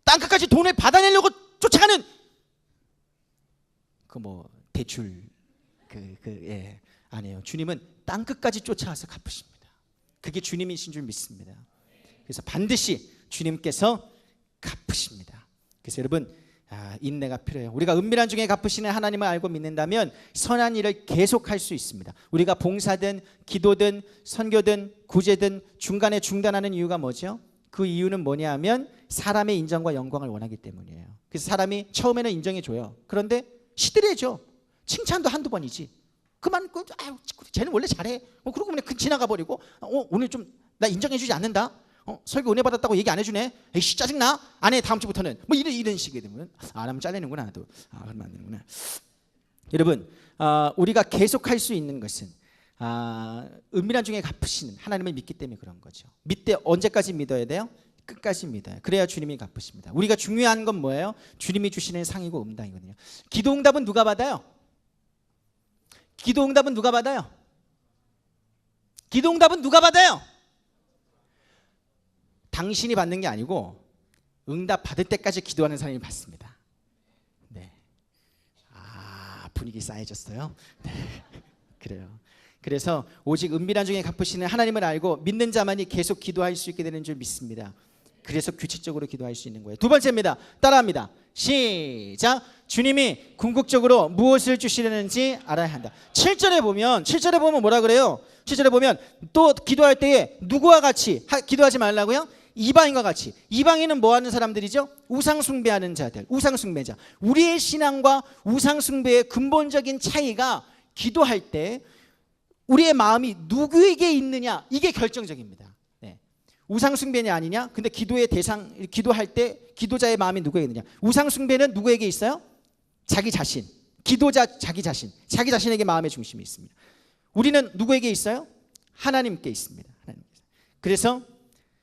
땅끝까지 돈을 받아내려고 쫓아가는 대출 아니에요. 주님은 땅끝까지 쫓아가서 갚으십니다. 그게 주님이신 줄 믿습니다. 그래서 반드시 주님께서 갚으십니다. 그래서 여러분 인내가 필요해요. 우리가 은밀한 중에 갚으시는 하나님을 알고 믿는다면 선한 일을 계속할 수 있습니다. 우리가 봉사든 기도든 선교든 구제든 중간에 중단하는 이유가 뭐죠? 그 이유는 뭐냐 하면 사람의 인정과 영광을 원하기 때문이에요. 그래서 사람이 처음에는 인정해줘요. 그런데 시들해져. 칭찬도 한두 번이지. 그만 쟤는 원래 잘해. 그러고 그냥 지나가 버리고 오늘 좀 나 인정해주지 않는다. 설교 은혜 받았다고 얘기 안 해주네. 에이씨 짜증나. 안 해. 다음 주부터는 이런 식이 되면 안 하면 잘리는구나. 나도 그러면 안 되는구나. 여러분 우리가 계속할 수 있는 것은 은밀한 중에 갚으시는 하나님을 믿기 때문에 그런 거죠. 믿되 언제까지 믿어야 돼요? 끝까지 믿어요. 그래야 주님이 갚으십니다. 우리가 중요한 건 뭐예요? 주님이 주시는 상이고 응답이거든요. 기도 응답은 누가 받아요? 기도 응답은 누가 받아요? 기도 응답은 누가 받아요? 당신이 받는 게 아니고 응답 받을 때까지 기도하는 사람이 받습니다. 네. 분위기 쌓여졌어요. 네. 그래요. 그래서 오직 은밀한 중에 갚으시는 하나님을 알고 믿는 자만이 계속 기도할 수 있게 되는 줄 믿습니다. 그래서 규칙적으로 기도할 수 있는 거예요. 두 번째입니다. 따라합니다. 시작. 주님이 궁극적으로 무엇을 주시려는지 알아야 한다. 7절에 보면 뭐라 그래요? 7절에 보면 또 기도할 때에 누구와 같이 기도하지 말라고요? 이방인과 같이. 이방인은 뭐 하는 사람들이죠? 우상 숭배하는 자들, 우상 숭배자. 우리의 신앙과 우상 숭배의 근본적인 차이가 기도할 때 우리의 마음이 누구에게 있느냐, 이게 결정적입니다. 네. 우상 숭배냐 아니냐? 근데 기도할 때 기도자의 마음이 누구에게 있느냐? 우상 숭배는 누구에게 있어요? 자기 자신. 기도자 자기 자신에게 마음의 중심이 있습니다. 우리는 누구에게 있어요? 하나님께 있습니다. 하나님께서. 그래서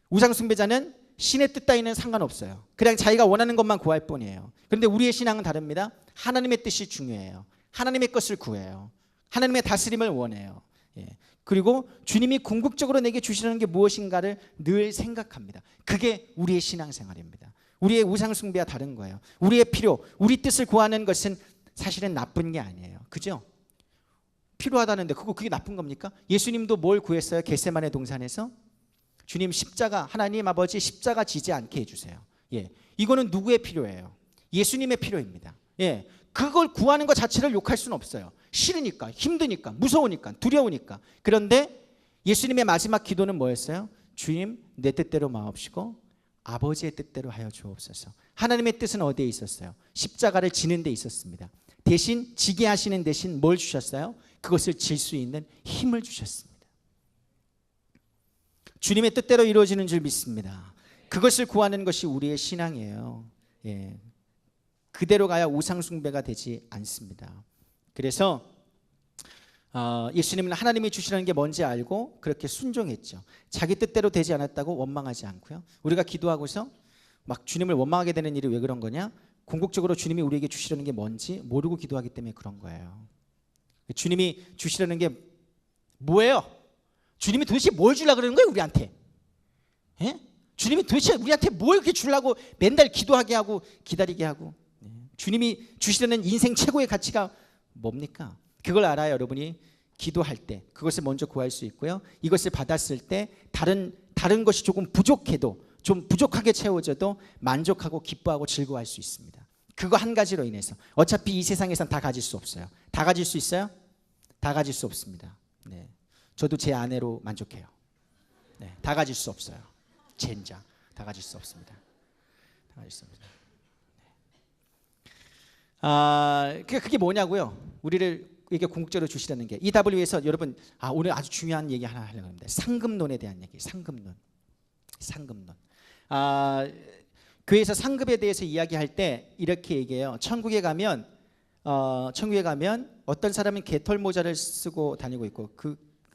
우상 숭배자는 신의 뜻 따위는 상관없어요. 그냥 자기가 원하는 것만 구할 뿐이에요. 그런데 우리의 신앙은 다릅니다. 하나님의 뜻이 중요해요. 하나님의 것을 구해요. 하나님의 다스림을 원해요. 그리고 주님이 궁극적으로 내게 주시는 게 무엇인가를 늘 생각합니다. 그게 우리의 신앙생활입니다. 우리의 우상 숭배와 다른 거예요. 우리의 필요, 우리 뜻을 구하는 것은 사실은 나쁜 게 아니에요. 그죠? 필요하다는데 그게 나쁜 겁니까? 예수님도 뭘 구했어요? 겟세마네 동산에서? 주님 십자가, 하나님 아버지 십자가 지지 않게 해주세요. 이거는 누구의 필요예요? 예수님의 필요입니다. 그걸 구하는 것 자체를 욕할 수는 없어요. 싫으니까, 힘드니까, 무서우니까, 두려우니까. 그런데 예수님의 마지막 기도는 뭐였어요? 주님 내 뜻대로 마옵시고 아버지의 뜻대로 하여 주옵소서. 하나님의 뜻은 어디에 있었어요? 십자가를 지는 데 있었습니다. 대신 지게 하시는 대신 뭘 주셨어요? 그것을 질 수 있는 힘을 주셨습니다. 주님의 뜻대로 이루어지는 줄 믿습니다. 그것을 구하는 것이 우리의 신앙이에요. 그대로 가야 우상 숭배가 되지 않습니다. 그래서 예수님은 하나님이 주시라는 게 뭔지 알고 그렇게 순종했죠. 자기 뜻대로 되지 않았다고 원망하지 않고요. 우리가 기도하고서 막 주님을 원망하게 되는 일이 왜 그런 거냐? 궁극적으로 주님이 우리에게 주시려는 게 뭔지 모르고 기도하기 때문에 그런 거예요. 주님이 주시려는 게 뭐예요? 주님이 도대체 뭘 주려고 그러는 거예요, 우리한테? 주님이 도대체 우리한테 뭘 이렇게 주려고 맨날 기도하게 하고 기다리게 하고? 주님이 주시려는 인생 최고의 가치가 뭡니까? 그걸 알아야 여러분이 기도할 때 그것을 먼저 구할 수 있고요. 이것을 받았을 때 다른 것이 조금 부족해도 좀 부족하게 채워져도 만족하고 기뻐하고 즐거워할 수 있습니다. 그거 한 가지로 인해서 어차피 이 세상에선 다 가질 수 없어요. 다 가질 수 있어요? 다 가질 수 없습니다. 저도 제 아내로 만족해요. 다 가질 수 없어요. 젠장 다 가질 수 없습니다. 다 가질 수 없습니다. 그게 뭐냐고요? 우리를 우리에게 궁극적으로 주시라는 게, 이 답을 위해서 여러분 오늘 아주 중요한 얘기 하나 하려고 합니다. 상급론에 대한 얘기. 상급론. 교회에서 상급에 대해서 이야기할 때 이렇게 얘기해요. 천국에 가면 어떤 사람은 개털 모자를 쓰고 다니고 있고,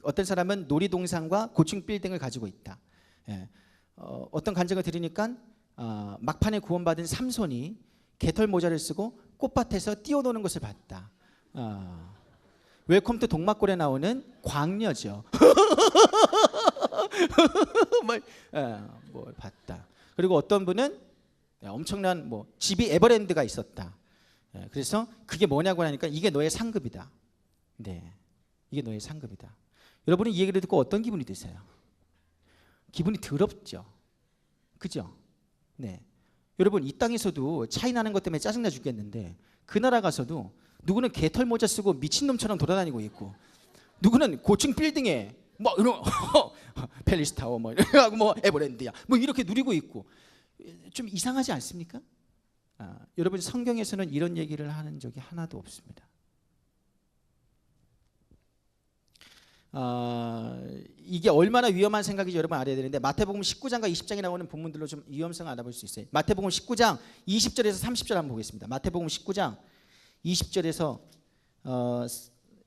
어떤 사람은 놀이동산과 고층 빌딩을 가지고 있다. 예. 어떤 간증을 들으니까 막판에 구원받은 삼손이 개털 모자를 쓰고 꽃밭에서 뛰어노는 것을 봤다. 웰컴 투 동막골에 나오는 광녀죠. 뭘 봤다. 그리고 어떤 분은 엄청난 집이 에버랜드가 있었다. 그래서 그게 뭐냐고 하니까 이게 너의 상급이다. 네, 이게 너의 상급이다. 여러분은 이 얘기를 듣고 어떤 기분이 드세요? 기분이 더럽죠. 그죠? 네. 여러분, 이 땅에서도 차이 나는 것 때문에 짜증나 죽겠는데, 그 나라 가서도 누구는 개털 모자 쓰고 미친놈처럼 돌아다니고 있고, 누구는 고층 빌딩에 이런 팰리스타워 에버랜드야 이렇게 누리고 있고, 좀 이상하지 않습니까? 여러분, 성경에서는 이런 얘기를 하는 적이 하나도 없습니다. 이게 얼마나 위험한 생각인지 여러분 알아야 되는데, 마태복음 19장과 20장에 나오는 본문들로 좀 위험성을 알아볼 수 있어요. 마태복음 19장 20절에서 30절 한번 보겠습니다. 마태복음 19장 20절에서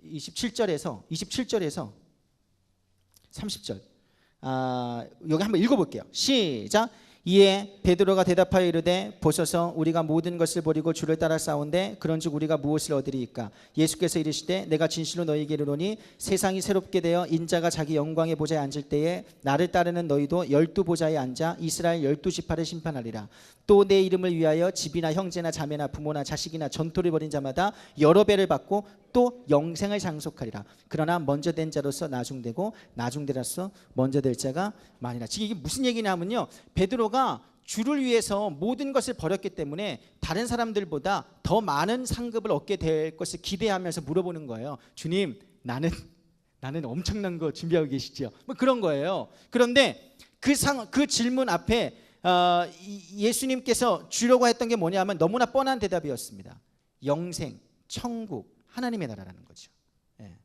27절에서 30절. 여기 한번 읽어볼게요. 시작. 이에 베드로가 대답하여 이르되 보소서 우리가 모든 것을 버리고 주를 따라 싸운데 그런즉 우리가 무엇을 얻으리이까? 예수께서 이르시되 내가 진실로 너희에게 이르노니 세상이 새롭게 되어 인자가 자기 영광의 보좌에 앉을 때에 나를 따르는 너희도 12보좌에 앉아 이스라엘 12지파를 심판하리라. 또 내 이름을 위하여 집이나 형제나 자매나 부모나 자식이나 전토를 벌인 자마다 여러 배를 받고 또 영생을 상속하리라. 그러나 먼저 된 자로서 나중되고 나중되라서 먼저 될 자가 많으리라. 지금 이게 무슨 얘기냐면요, 베드로가 주를 위해서 모든 것을 버렸기 때문에 다른 사람들보다 더 많은 상급을 얻게 될 것을 기대하면서 물어보는 거예요. 주님, 나는 엄청난 거 준비하고 계시죠? 그런 거예요. 그런데 그 질문 앞에 예수님께서 주려고 했던 게 뭐냐면 너무나 뻔한 대답이었습니다. 영생, 천국, 하나님의 나라라는 거죠. 예.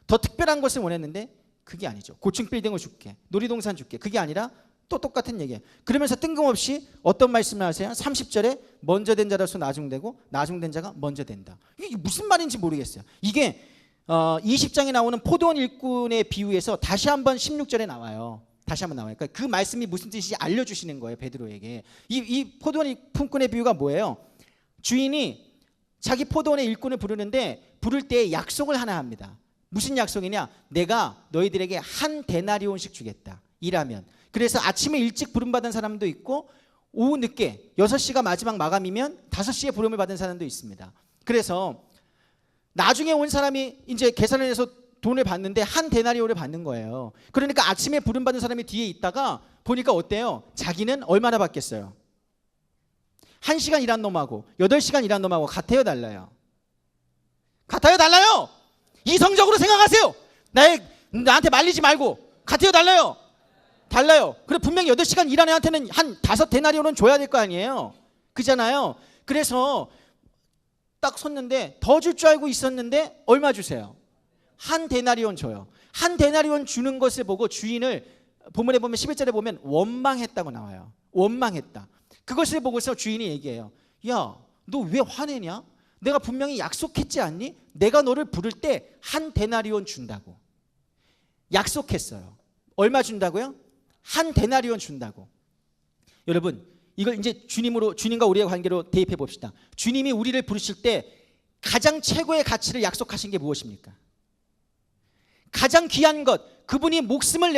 더 특별한 것을 원했는데 그게 아니죠. 고층 빌딩을 줄게, 놀이동산 줄게, 그게 아니라 또 똑같은 얘기예요. 그러면서 뜬금없이 어떤 말씀을 하세요? 30절에 먼저 된 자로서 나중되고 나중된 자가 먼저 된다. 이게 무슨 말인지 모르겠어요. 이게 20장에 나오는 포도원 일꾼의 비유에서 다시 한번 16절에 나와요. 다시 한번 나와요. 그러니까 그 말씀이 무슨 뜻인지 알려주시는 거예요, 베드로에게. 이 포도원 일꾼의 비유가 뭐예요? 주인이 자기 포도원의 일꾼을 부를 때 약속을 하나 합니다. 무슨 약속이냐? 내가 너희들에게 한 데나리온씩 주겠다, 일하면. 그래서 아침에 일찍 부름받은 사람도 있고 오후 늦게 6시가 마지막 마감이면 5시에 부름을 받은 사람도 있습니다. 그래서 나중에 온 사람이 이제 계산을 해서 돈을 받는데 한 데나리온을 받는 거예요. 그러니까 아침에 부름받은 사람이 뒤에 있다가 보니까 어때요? 자기는 얼마나 받겠어요? 1시간 일한 놈하고 8시간 일한 놈하고 같아요, 달라요? 같아요, 달라요? 이성적으로 생각하세요. 나한테 말리지 말고. 같아요, 달라요? 달라요. 그래, 분명히 8시간 일한 애한테는 한 5데나리온은 줘야 될 거 아니에요. 그잖아요. 그래서 딱 섰는데 더 줄 줄 알고 있었는데 얼마 주세요? 한 데나리온 줘요. 한 데나리온 주는 것을 보고 주인을, 본문에 보면 11절에 보면 원망했다고 나와요. 원망했다. 그것을 보고서 주인이 얘기해요. 야, 너 왜 화내냐? 내가 분명히 약속했지 않니? 내가 너를 부를 때 한 데나리온 준다고. 약속했어요. 얼마 준다고요? 한 데나리온 준다고. 여러분, 이걸 이제 주님과 우리의 관계로 대입해 봅시다. 주님이 우리를 부르실 때 가장 최고의 가치를 약속하신 게 무엇입니까? 가장 귀한 것, 그분이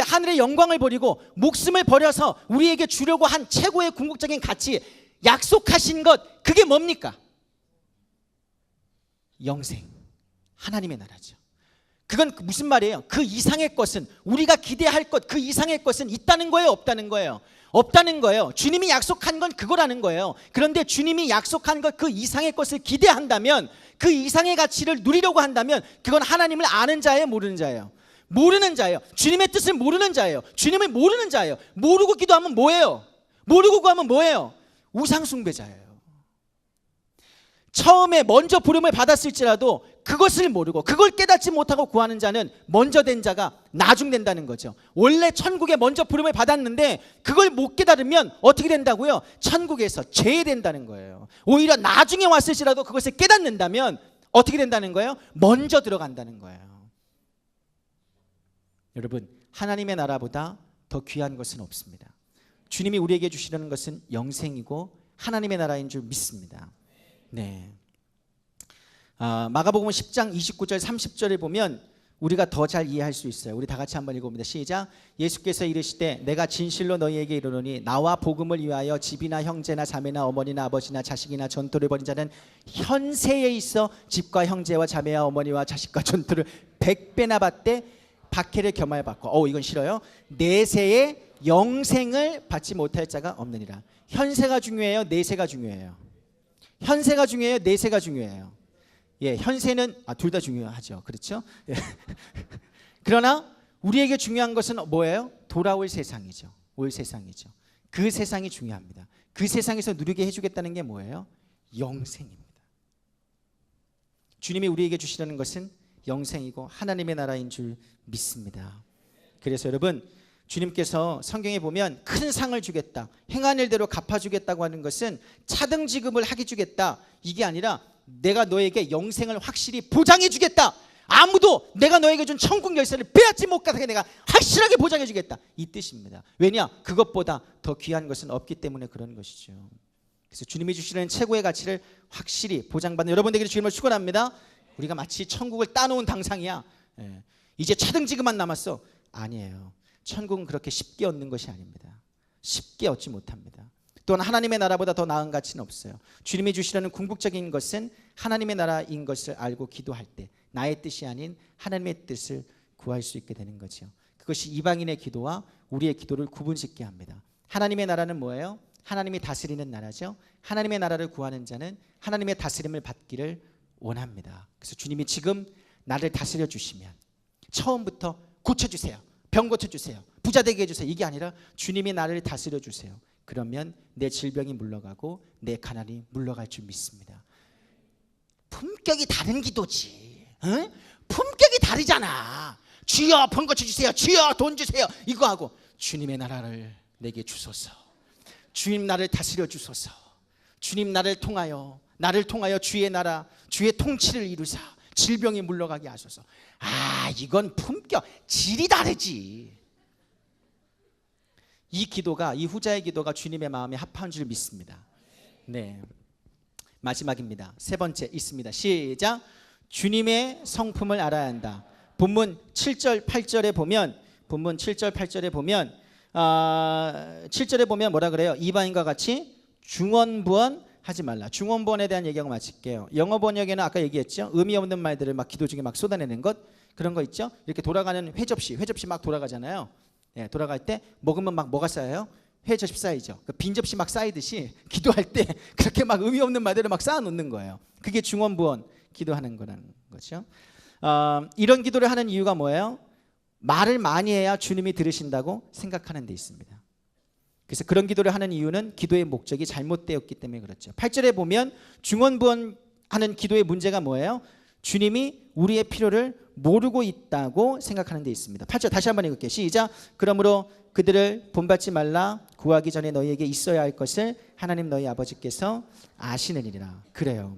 하늘의 영광을 버리고 목숨을 버려서 우리에게 주려고 한 최고의 궁극적인 가치, 약속하신 것, 그게 뭡니까? 영생, 하나님의 나라죠. 그건 무슨 말이에요? 그 이상의 것은, 우리가 기대할 것, 그 이상의 것은 있다는 거예요, 없다는 거예요? 없다는 거예요. 주님이 약속한 건 그거라는 거예요. 그런데 주님이 약속한 것, 그 이상의 것을 기대한다면, 그 이상의 가치를 누리려고 한다면 그건 하나님을 아는 자예요, 모르는 자예요? 모르는 자예요. 주님의 뜻을 모르는 자예요. 주님을 모르는 자예요. 모르고 기도하면 뭐예요? 모르고 구하면 뭐예요? 우상 숭배자예요. 처음에 먼저 부름을 받았을지라도 그것을 모르고 그걸 깨닫지 못하고 구하는 자는 먼저 된 자가 나중된다는 거죠. 원래 천국에 먼저 부름을 받았는데 그걸 못 깨달으면 어떻게 된다고요? 천국에서 제외된다는 거예요. 오히려 나중에 왔을지라도 그것을 깨닫는다면 어떻게 된다는 거예요? 먼저 들어간다는 거예요. 여러분, 하나님의 나라보다 더 귀한 것은 없습니다. 주님이 우리에게 주시려는 것은 영생이고 하나님의 나라인 줄 믿습니다. 네. 마가복음 10장 29절 30절을 보면 우리가 더 잘 이해할 수 있어요. 우리 다 같이 한번 읽어봅니다. 시작. 예수께서 이르시되 내가 진실로 너희에게 이르노니 나와 복음을 위하여 집이나 형제나 자매나 어머니나 아버지나 자식이나 전토를 벌인 자는 현세에 있어 집과 형제와 자매와 어머니와 자식과 전토를 100배나 받되 박해를 겸하여 받고 이건 싫어요. 내세에 영생을 받지 못할 자가 없느니라. 현세가 중요해요? 내세가 중요해요? 현세가 중요해요? 내세가 중요해요? 예, 현세는 둘 다 중요하죠. 그렇죠? 예. 그러나 우리에게 중요한 것은 뭐예요? 돌아올 세상이죠. 올 세상이죠. 그 세상이 중요합니다. 그 세상에서 누리게 해주겠다는 게 뭐예요? 영생입니다. 주님이 우리에게 주시려는 것은 영생이고 하나님의 나라인 줄 믿습니다. 그래서 여러분, 주님께서 성경에 보면 큰 상을 주겠다, 행한 일대로 갚아주겠다고 하는 것은 차등지급을 하게 주겠다, 이게 아니라 내가 너에게 영생을 확실히 보장해 주겠다, 아무도 내가 너에게 준 천국 열쇠를 빼앗지 못하게 내가 확실하게 보장해 주겠다, 이 뜻입니다. 왜냐? 그것보다 더 귀한 것은 없기 때문에 그런 것이죠. 그래서 주님이 주시는 최고의 가치를 확실히 보장받는 여러분에게 주님을 축원합니다. 우리가 마치 천국을 따놓은 당상이야, 이제 차등지급만 남았어. 아니에요. 천국은 그렇게 쉽게 얻는 것이 아닙니다. 쉽게 얻지 못합니다. 또한 하나님의 나라보다 더 나은 가치는 없어요. 주님이 주시려는 궁극적인 것은 하나님의 나라인 것을 알고 기도할 때 나의 뜻이 아닌 하나님의 뜻을 구할 수 있게 되는 거죠. 그것이 이방인의 기도와 우리의 기도를 구분짓게 합니다. 하나님의 나라는 뭐예요? 하나님이 다스리는 나라죠. 하나님의 나라를 구하는 자는 하나님의 다스림을 받기를 원합니다. 그래서 주님이 지금 나를 다스려 주시면 처음부터 고쳐주세요. 병 고쳐주세요. 부자 되게 해주세요. 이게 아니라 주님이 나를 다스려 주세요. 그러면 내 질병이 물러가고 내 가난이 물러갈 줄 믿습니다. 품격이 다른 기도지. 응? 품격이 다르잖아. 주여 병 고쳐주세요. 주여 돈 주세요. 이거 하고 주님의 나라를 내게 주소서. 주님 나를 다스려 주소서. 주님 나를 통하여 주의 나라, 주의 통치를 이루사 질병이 물러가게 하소서. 이건 품격, 질이 다르지. 이 기도가, 이 후자의 기도가 주님의 마음에 합한 줄 믿습니다. 네, 마지막입니다. 세 번째 있습니다. 시작. 주님의 성품을 알아야 한다. 본문 7절 8절에 보면 7절에 보면 뭐라 그래요? 이방인과 같이 중언부언 하지 말라. 중언부언에 대한 얘기하고 마칠게요. 영어 번역에는 아까 얘기했죠. 의미 없는 말들을 막 기도 중에 막 쏟아내는 것, 그런 거 있죠. 이렇게 돌아가는 회접시 막 돌아가잖아요. 예, 돌아갈 때 먹으면 막 뭐가 쌓여요? 회접시 쌓이죠. 빈 접시 막 쌓이듯이 기도할 때 그렇게 막 의미 없는 말들을 막 쌓아놓는 거예요. 그게 중언부언 기도하는 거라는 거죠. 이런 기도를 하는 이유가 뭐예요? 말을 많이 해야 주님이 들으신다고 생각하는 데 있습니다. 그래서 그런 기도를 하는 이유는 기도의 목적이 잘못되었기 때문에 그렇죠. 8절에 보면 중언부언하는 기도의 문제가 뭐예요? 주님이 우리의 필요를 모르고 있다고 생각하는 데 있습니다. 8절 다시 한번 읽을게요. 시작. 그러므로 그들을 본받지 말라. 구하기 전에 너희에게 있어야 할 것을 하나님 너희 아버지께서 아시느니라. 그래요.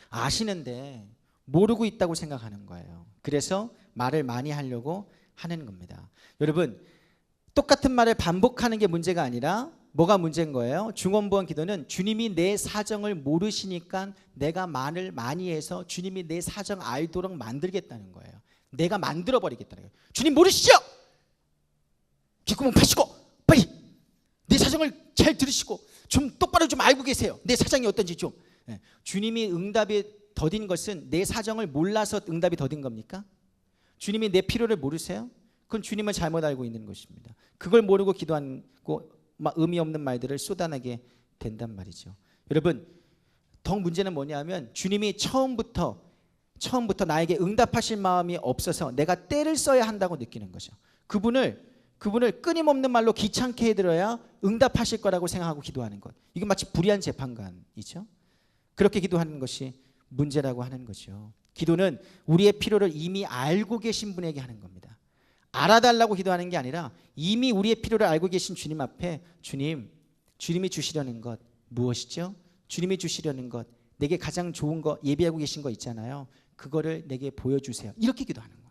아시는데 모르고 있다고 생각하는 거예요. 그래서 말을 많이 하려고 하는 겁니다. 여러분, 똑같은 말을 반복하는 게 문제가 아니라 뭐가 문제인 거예요? 중언부언 기도는 주님이 내 사정을 모르시니까 내가 말을 많이 해서 주님이 내 사정 알도록 만들겠다는 거예요. 내가 만들어버리겠다는 거예요. 주님 모르시죠? 귓구멍 파시고 빨리 내 사정을 잘 들으시고 좀 똑바로 좀 알고 계세요. 내 사정이 어떤지 좀. 주님이 응답이 더딘 것은 내 사정을 몰라서 응답이 더딘 겁니까? 주님이 내 필요를 모르세요? 그건 주님을 잘못 알고 있는 것입니다. 그걸 모르고 기도하고 막 의미 없는 말들을 쏟아내게 된단 말이죠. 여러분, 더 문제는 뭐냐면 주님이 처음부터 나에게 응답하실 마음이 없어서 내가 때를 써야 한다고 느끼는 거죠. 그분을 끊임없는 말로 귀찮게 해드려야 응답하실 거라고 생각하고 기도하는 것. 이건 마치 불의한 재판관이죠. 그렇게 기도하는 것이 문제라고 하는 거죠. 기도는 우리의 필요를 이미 알고 계신 분에게 하는 겁니다. 알아달라고 기도하는 게 아니라 이미 우리의 필요를 알고 계신 주님 앞에 주님이 주시려는 것 무엇이죠? 주님이 주시려는 것, 내게 가장 좋은 거 예비하고 계신 거 있잖아요. 그거를 내게 보여주세요. 이렇게 기도하는 겁니다.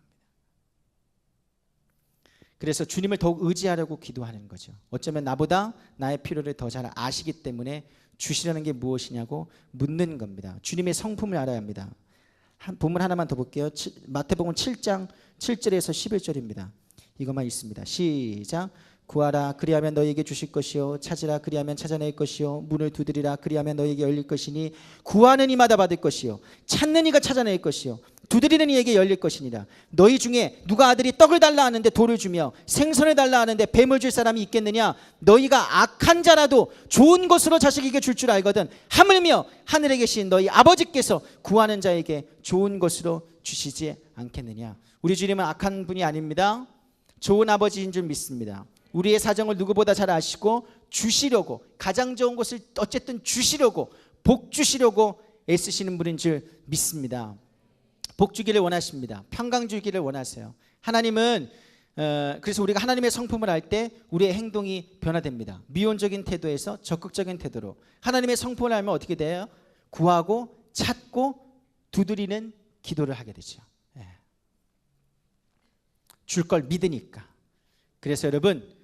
그래서 주님을 더욱 의지하려고 기도하는 거죠. 어쩌면 나보다 나의 필요를 더 잘 아시기 때문에 주시려는 게 무엇이냐고 묻는 겁니다. 주님의 성품을 알아야 합니다. 본문 하나만 더 볼게요. 마태복음 7장 7절에서 11절입니다. 이것만 있습니다. 시작. 구하라 그리하면 너희에게 주실 것이요 찾으라 그리하면 찾아낼 것이요 문을 두드리라 그리하면 너희에게 열릴 것이니 구하는 이마다 받을 것이요 찾는 이가 찾아낼 것이요 두드리는 이에게 열릴 것이니라. 너희 중에 누가 아들이 떡을 달라 하는데 돌을 주며 생선을 달라 하는데 뱀을 줄 사람이 있겠느냐? 너희가 악한 자라도 좋은 것으로 자식에게 줄 줄 알거든 하물며 하늘에 계신 너희 아버지께서 구하는 자에게 좋은 것으로 주시지 않겠느냐? 우리 주님은 악한 분이 아닙니다. 좋은 아버지인 줄 믿습니다. 우리의 사정을 누구보다 잘 아시고 주시려고, 가장 좋은 것을 어쨌든 주시려고, 복 주시려고 애쓰시는 분인 줄 믿습니다. 복 주기를 원하십니다. 평강 주기를 원하세요. 하나님은 그래서 우리가 하나님의 성품을 알 때 우리의 행동이 변화됩니다. 미온적인 태도에서 적극적인 태도로. 하나님의 성품을 알면 어떻게 돼요? 구하고 찾고 두드리는 기도를 하게 되죠. 줄 걸 믿으니까. 그래서 여러분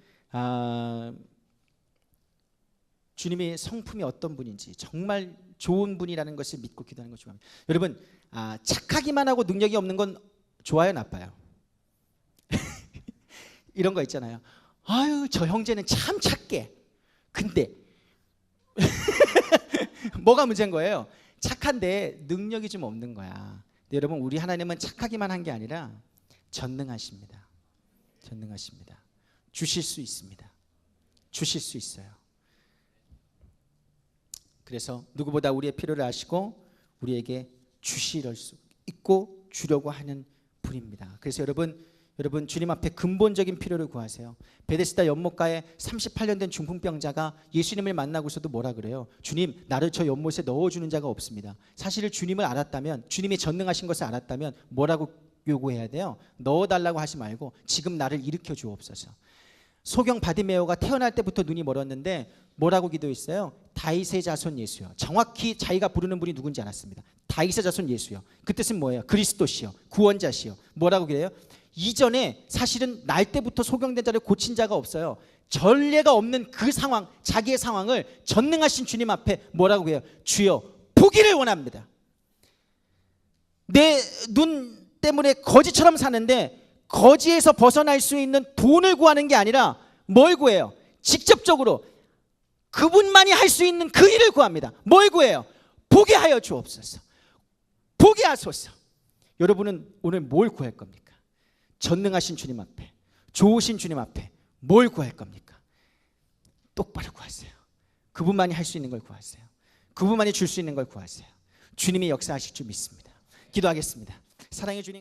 주님의 성품이 어떤 분인지 정말 좋은 분이라는 것을 믿고 기도하는 것이 중요합니다. 여러분 착하기만 하고 능력이 없는 건 좋아요, 나빠요? 이런 거 있잖아요. 아유, 저 형제는 참 착해. 근데 뭐가 문제인 거예요? 착한데 능력이 좀 없는 거야. 근데 여러분, 우리 하나님은 착하기만 한 게 아니라 전능하십니다. 전능하십니다. 주실 수 있습니다. 주실 수 있어요. 그래서 누구보다 우리의 필요를 아시고 우리에게 주실 수 있고 주려고 하는 분입니다. 그래서 여러분 주님 앞에 근본적인 필요를 구하세요. 베데스다 연못가에 38년 된 중풍병자가 예수님을 만나고서도 뭐라 그래요? 주님, 나를 저 연못에 넣어주는 자가 없습니다. 사실 주님을 알았다면, 주님이 전능하신 것을 알았다면 뭐라고 요구해야 돼요? 넣어달라고 하지 말고 지금 나를 일으켜 주옵소서. 소경 바디메오가 태어날 때부터 눈이 멀었는데 뭐라고 기도했어요? 다윗의 자손 예수여. 정확히 자기가 부르는 분이 누군지 알았습니다. 다윗의 자손 예수여. 그 뜻은 뭐예요? 그리스도시여, 구원자시여. 뭐라고 그래요? 이전에 사실은 날 때부터 소경된 자를 고친 자가 없어요. 전례가 없는 그 상황, 자기의 상황을 전능하신 주님 앞에 뭐라고 해요? 주여, 보기를 원합니다. 내 눈 때문에 거지처럼 사는데 거지에서 벗어날 수 있는 돈을 구하는 게 아니라 뭘 구해요? 직접적으로 그분만이 할 수 있는 그 일을 구합니다. 뭘 구해요? 보게 하여 주옵소서. 보게 하소서. 여러분은 오늘 뭘 구할 겁니까? 전능하신 주님 앞에, 좋으신 주님 앞에 뭘 구할 겁니까? 똑바로 구하세요. 그분만이 할 수 있는 걸 구하세요. 그분만이 줄 수 있는 걸 구하세요. 주님이 역사하실 줄 믿습니다. 기도하겠습니다. 사랑해 주님.